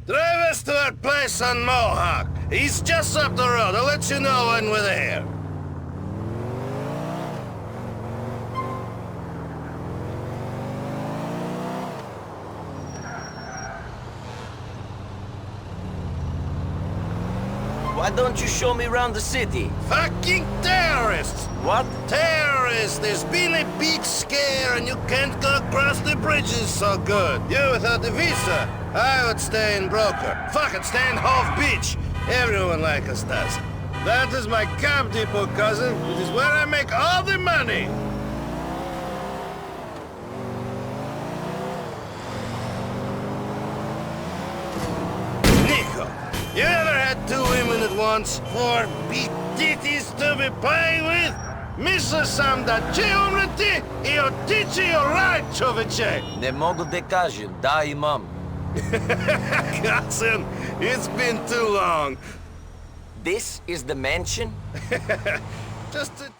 Drive us to our place on Mohawk. He's just up the road. I'll let you know when we're there. Why don't you show me around the city? Fucking terrorists! What? Terrorists! There's been a big scare and you can't go across the bridges so good. You without the visa, I would stay in Broker. Fucking stay in Hove Beach. Everyone like us does. That is my camp depot, cousin. It is where I make all the money. Nico, you ever had two women at once? Four big titties to be playing with? Мисля сам да че умрете и отичи и орай, човече! Не мога да кажем, да имам. Cousin, it's been too long. This is the mansion? Just a...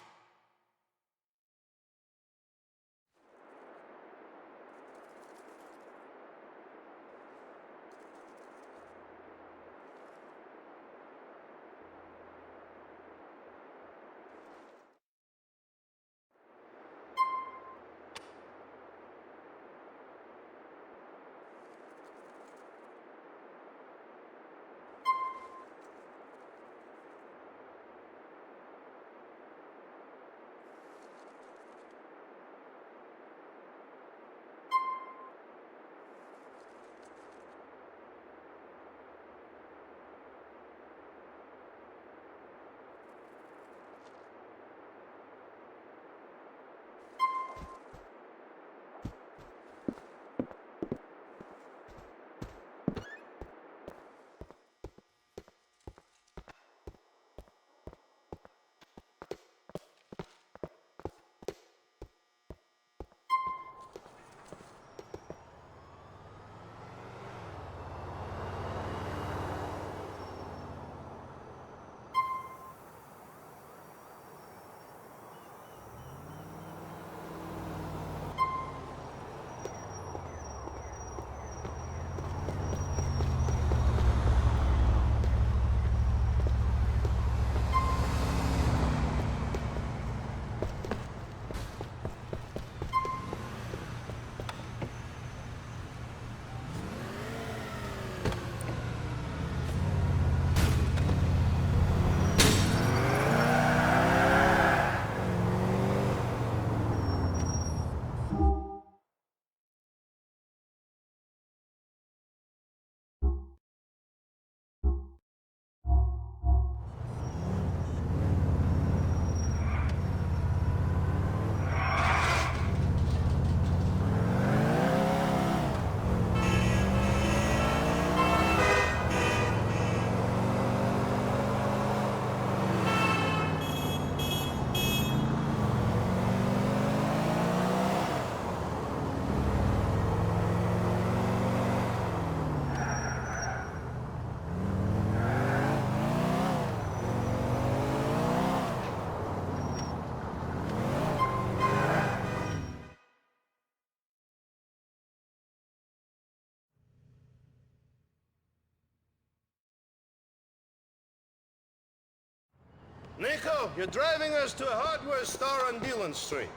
Nico, you're driving us to a hardware store on Dillon Street.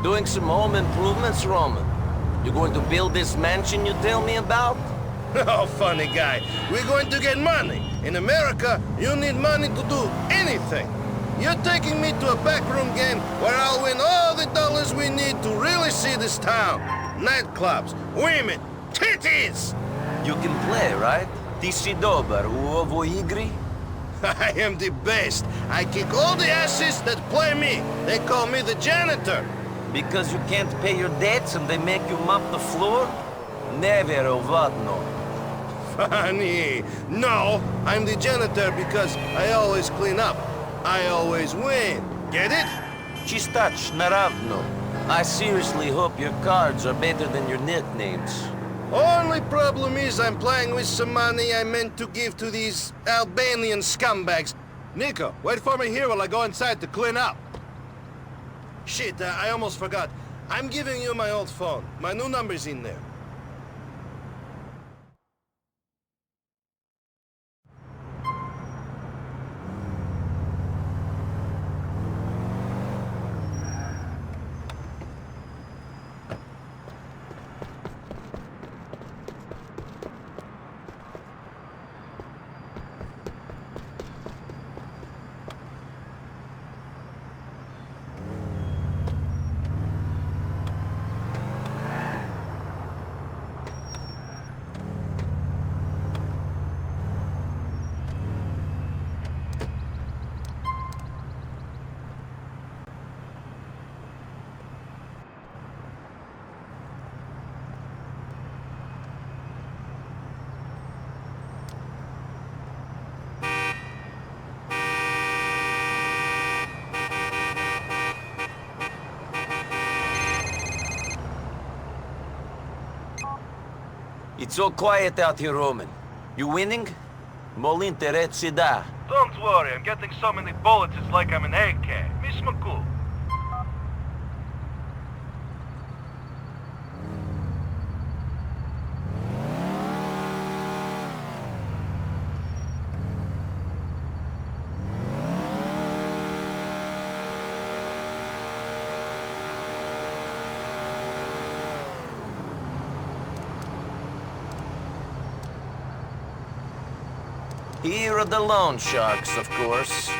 Doing some home improvements, Roman. You going to build this mansion you tell me about? Oh, funny guy. We're going to get money. In America, you need money to do anything. You're taking me to a backroom game where I'll win all the dollars we need to really see this town. Nightclubs, women, titties! You can play, right? Ti si dobar u ovoj igri? I am the best. I kick all the asses that play me. They call me the janitor. Because you can't pay your debts and they make you mop the floor? Never ovadno. Funny. No, I'm the janitor because I always clean up. I always win. Get it? Čistać, naravno. I seriously hope your cards are better than your nicknames. Only problem is I'm playing with some money I meant to give to these Albanian scumbags. Nico, wait for me here while I go inside to clean up. Shit, I almost forgot. I'm giving you my old phone. My new number's in there. It's so quiet out here, Roman. You winning? Mol'interezzi da. Don't worry, I'm getting so many bullets it's like I'm an AK. Miss McCool. Here are the loan sharks, of course.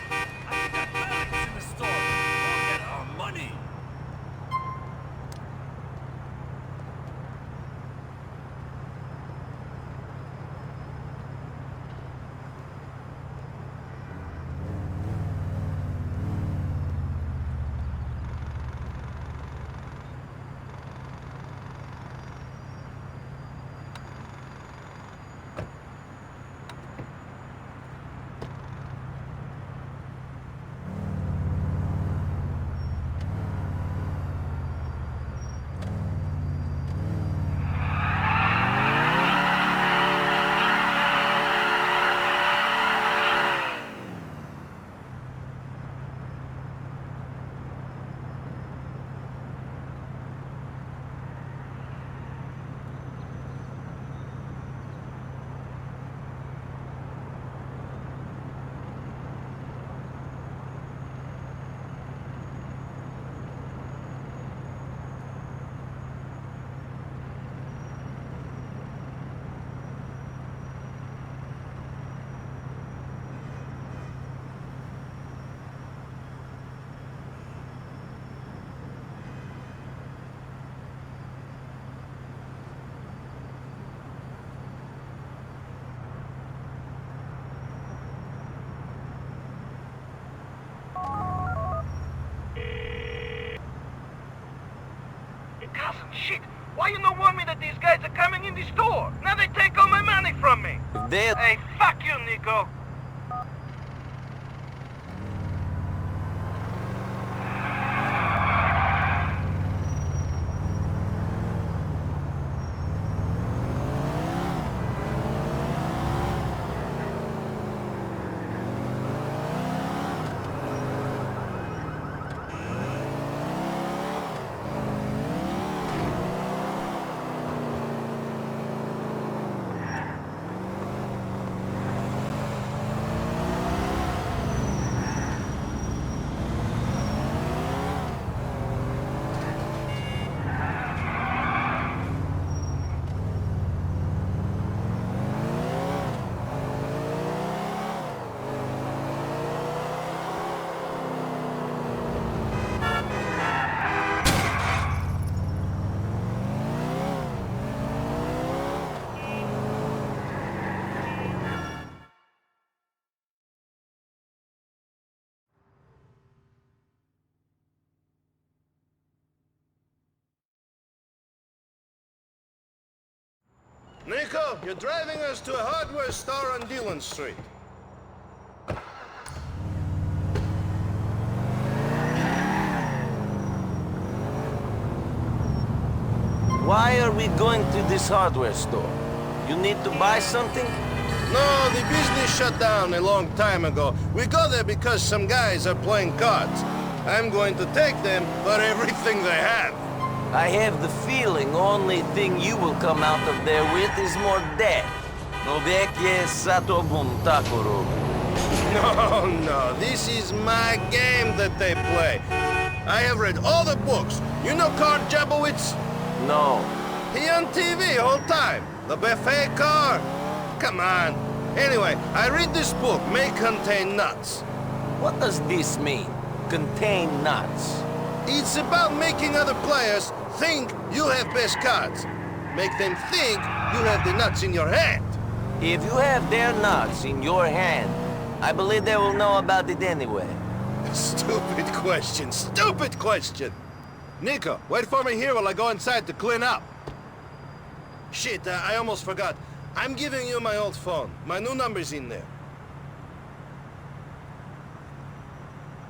Shit! Why you not warn me that these guys are coming in the store? Now they take all my money from me! Hey, fuck you, Nico! Nico, you're driving us to a hardware store on Dillon Street. Why are we going to this hardware store? You need to buy something? No, the business shut down a long time ago. We go there because some guys are playing cards. I'm going to take them for everything they have. I have the feeling only thing you will come out of there with is more debt. Веќе сато бунтакору. No, this is my game that they play. I have read all the books. You know Card Jabowitz? No. He on TV all time. The buffet car. Come on. Anyway, I read this book, may contain nuts. What does this mean? Contain nuts. It's about making other players think you have best cards. Make them think you have the nuts in your hand. If you have their nuts in your hand, I believe they will know about it anyway. Stupid question. Nico, wait for me here while I go inside to clean up. Shit, I almost forgot. I'm giving you my old phone. My new number's in there.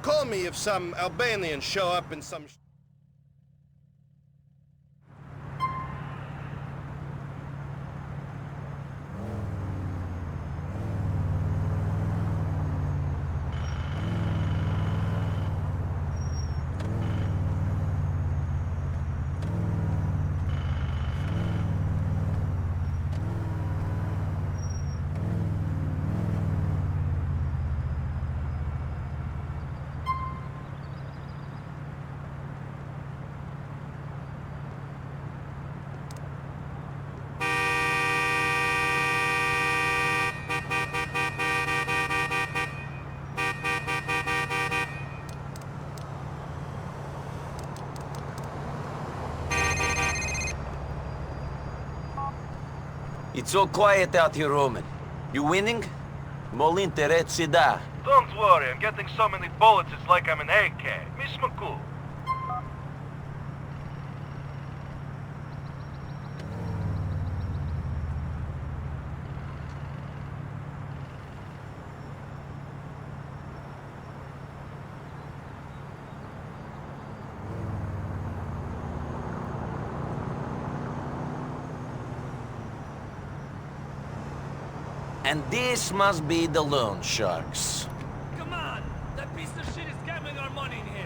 Call me if some Albanians show up in some... It's so quiet out here, Roman. You winning? Molinteret sida. Don't worry, I'm getting so many bullets it's like I'm an AK. Mismaku. And this must be the loan sharks. Come on! That piece of shit is gambling our money in here!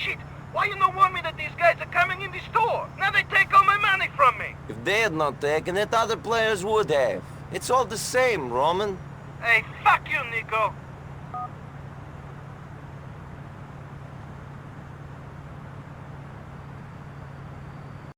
Shit! Why you not warn me that these guys are coming in the store? Now they take all my money from me! If they had not taken it, other players would have. It's all the same, Roman. Hey, fuck you, Nico!